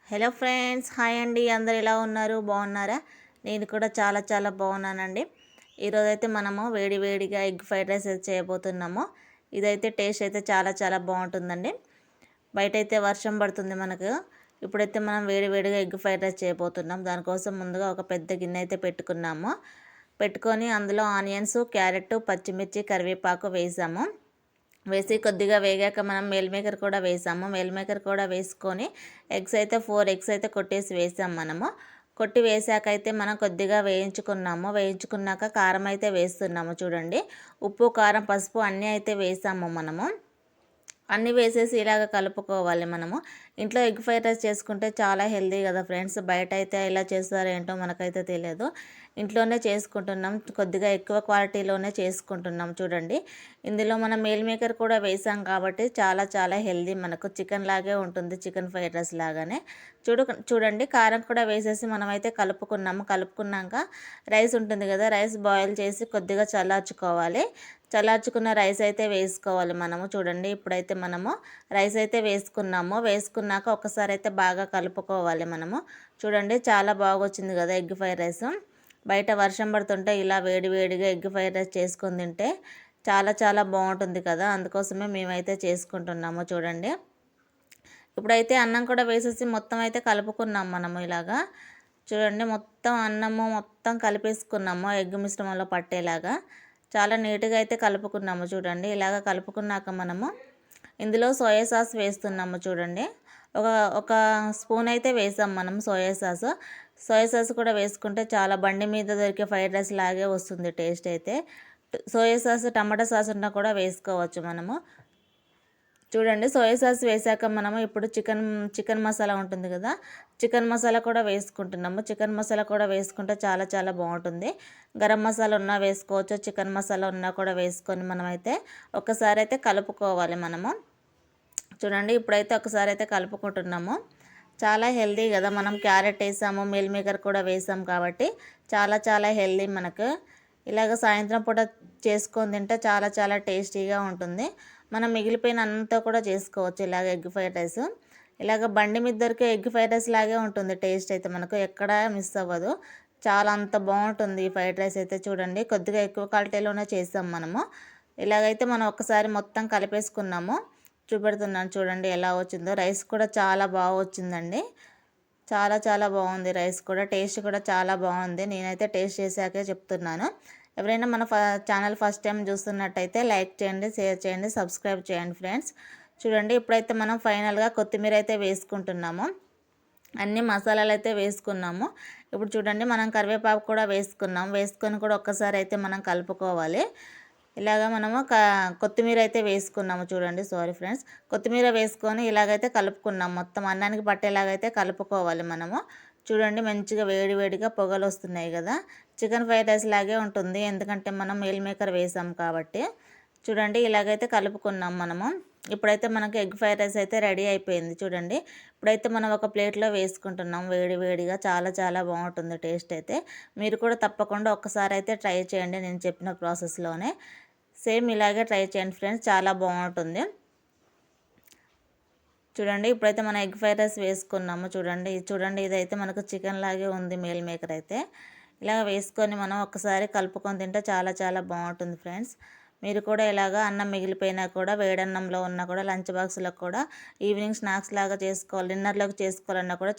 Hello friends, hi అండి. అందరు ఎలా ఉన్నారు? బాగున్నారా? నేను కూడా చాలా చాలా బాగున్నానండి. ఈరోజైతే మనము వేడి వేడిగా ఎగ్ ఫ్రైడ్ రైస్ అయితే చేయబోతున్నాము. ఇదైతే టేస్ట్ అయితే చాలా చాలా బాగుంటుందండి. బయట అయితే వర్షం పడుతుంది మనకు. ఇప్పుడైతే మనం వేడి వేడిగా ఎగ్ ఫ్రైడ్ రైస్ చేయబోతున్నాం. దానికోసం ముందుగా ఒక పెద్ద గిన్నె అయితే పెట్టుకొని అందులో ఆనియన్స్, క్యారెట్, పచ్చిమిర్చి, కరివేపాకు వేసి కొద్దిగా వేగాక మనం మీల్ మేకర్ కూడా వేసాము. మీల్ మేకర్ కూడా వేసుకొని ఎగ్స్ అయితే 4 ఎగ్స్ అయితే కొట్టేసి వేసాము. కొట్టి వేసాక అయితే మనం కొద్దిగా వేయించుకున్నాక కారం అయితే వేస్తున్నాము. చూడండి, ఉప్పు, కారం, పసుపు అన్నీ అయితే వేసాము. అన్నీ వేసేసి ఇలాగ కలుపుకోవాలి. ఇంట్లో ఎగ్ ఫ్రైడ్ రైస్ చేసుకుంటే చాలా హెల్దీ కదా ఫ్రెండ్స్. బయట అయితే ఎలా చేస్తారో ఏంటో మనకైతే తెలియదు. ఇంట్లోనే చేసుకుంటున్నాం, కొద్దిగా ఎక్కువ క్వాలిటీలోనే చేసుకుంటున్నాం. చూడండి, ఇందులో మనం మీల్ మేకర్ కూడా వేసాం కాబట్టి చాలా చాలా హెల్దీ. మనకు చికెన్ లాగే ఉంటుంది, చికెన్ ఫ్రైడ్ రైస్ లాగానే. చూడండి, కారం కూడా వేసేసి మనమైతే కలుపుకున్నాక రైస్ ఉంటుంది కదా, రైస్ బాయిల్ చేసి కొద్దిగా చల్లార్చుకున్న రైస్ అయితే వేసుకోవాలి. చూడండి, ఇప్పుడైతే రైస్ అయితే వేసుకున్నాక ఒకసారి అయితే బాగా కలుపుకోవాలి. చూడండి, చాలా బాగా వచ్చింది కదా ఎగ్ ఫ్రైడ్ రైస్. బయట వర్షం పడుతుంటే ఇలా వేడి వేడిగా ఎగ్ ఫ్రైడ్ రైస్ చేసుకొని తింటే చాలా చాలా బాగుంటుంది కదా. అందుకోసమే మేమైతే చేసుకుంటున్నాము. చూడండి, ఇప్పుడైతే అన్నం కూడా వేసేసి మొత్తం అయితే కలుపుకున్నాం. ఇలాగా చూడండి, మొత్తం అన్నము మొత్తం కలిపేసుకున్నాము ఎగ్ మిశ్రమంలో పట్టేలాగా. చాలా నీట్గా అయితే కలుపుకున్నాము. చూడండి, ఇలాగ కలుపుకున్నాక ఇందులో సోయా సాస్ వేస్తున్నాము. చూడండి, ఒక స్పూన్ అయితే వేసాం సోయా సాస్ కూడా వేసుకుంటే చాలా బండి మీద దొరికే ఫ్రైడ్ రైస్ లాగే వస్తుంది టేస్ట్ అయితే. సోయా సాస్, టమాటా సాస్ ఉన్నా కూడా వేసుకోవచ్చు. చూడండి, సోయా సాస్ వేసాక ఇప్పుడు చికెన్ మసాలా ఉంటుంది కదా, చికెన్ మసాలా కూడా వేసుకుంటున్నాము. చికెన్ మసాలా కూడా వేసుకుంటే చాలా చాలా బాగుంటుంది. గరం మసాలా ఉన్నా వేసుకోవచ్చు, చికెన్ మసాలా ఉన్నా కూడా వేసుకొని మనమైతే ఒకసారి అయితే కలుపుకోవాలి. చూడండి, ఇప్పుడైతే ఒకసారి అయితే కలుపుకుంటున్నాము. చాలా హెల్దీ కదా, మనం క్యారెట్ వేసాము, మీల్ మేకర్ కూడా వేసాం కాబట్టి చాలా చాలా హెల్దీ. ఇలాగ సాయంత్రం పూట చేసుకొని తింటే చాలా చాలా టేస్టీగా ఉంటుంది. మనం మిగిలిపోయిన అంతా కూడా చేసుకోవచ్చు ఇలాగ ఎగ్ ఫ్రైడ్ రైస్. ఇలాగ బండి మీద దొరికే ఎగ్ ఫ్రైడ్ రైస్ లాగే ఉంటుంది టేస్ట్ అయితే, ఎక్కడ మిస్ అవ్వదు. చాలా అంత బాగుంటుంది ఈ ఫ్రైడ్ రైస్ అయితే. చూడండి, కొద్దిగా ఎక్కువ క్వాలిటీలోనే చేసాం. ఇలాగైతే మనం ఒక్కసారి మొత్తం కలిపేసుకున్నాము. చూపెడుతున్నాను చూడండి ఎలా వచ్చిందో. రైస్ కూడా చాలా బాగా వచ్చిందండి, చాలా చాలా బాగుంది. రైస్ కూడా టేస్ట్ కూడా చాలా బాగుంది. నేనైతే టేస్ట్ చేశాకే చెప్తున్నాను. ఎవరైనా మన ఛానల్ ఫస్ట్ టైం చూస్తున్నట్టయితే లైక్ చేయండి, షేర్ చేయండి, సబ్స్క్రైబ్ చేయండి ఫ్రెండ్స్. చూడండి, ఇప్పుడైతే మనం ఫైనల్గా కొత్తిమీర అయితే వేసుకుంటున్నాము. అన్ని మసాలాలు అయితే వేసుకున్నాము. ఇప్పుడు చూడండి, మనం కరివేపాకు కూడా వేసుకొని కూడా ఒక్కసారి అయితే మనం కలుపుకోవాలి. ఇలాగ కొత్తిమీర అయితే వేసుకున్నాము. చూడండి, సారీ ఫ్రెండ్స్, కొత్తిమీర వేసుకొని ఇలాగైతే కలుపుకున్నాం. మొత్తం అన్నానికి పట్టేలాగైతే కలుపుకోవాలి. చూడండి, మంచిగా వేడివేడిగా పొగలు వస్తున్నాయి కదా. చికెన్ ఫ్రైడ్ రైస్ లాగే ఉంటుంది, ఎందుకంటే మనం మీల్ మేకర్ వేసాం కాబట్టి. చూడండి, ఇలాగైతే కలుపుకున్నాం. ఇప్పుడైతే మనకు ఎగ్ ఫ్రైడ్ రైస్ అయితే రెడీ అయిపోయింది. చూడండి, ఇప్పుడైతే మనం ఒక ప్లేట్లో వేసుకుంటున్నాం వేడిగా. చాలా చాలా బాగుంటుంది టేస్ట్ అయితే. మీరు కూడా తప్పకుండా ఒక్కసారి అయితే ట్రై చేయండి, నేను చెప్పిన ప్రాసెస్లోనే సేమ్ ఇలాగే ట్రై చేయండి ఫ్రెండ్స్, చాలా బాగుంటుంది. చూడండి, ఇప్పుడైతే మనం ఎగ్ ఫ్రైడ్ రైస్ వేసుకున్నాము. చూడండి, ఇదైతే మనకు చికెన్ లాగే ఉంది మీల్ మేకర్ అయితే. ఇలా వేసుకొని మనం ఒక్కసారి కలుపుకొని తింటే చాలా చాలా బాగుంటుంది ఫ్రెండ్స్. మీరు కూడా ఇలాగా అన్నం మిగిలిపోయినా కూడా, వేడన్నంలో ఉన్నా కూడా, లంచ్ బాక్స్లో కూడా, ఈవినింగ్ స్నాక్స్ లాగా చేసుకోవాలి, డిన్నర్లోకి చేసుకోవాలన్నా కూడా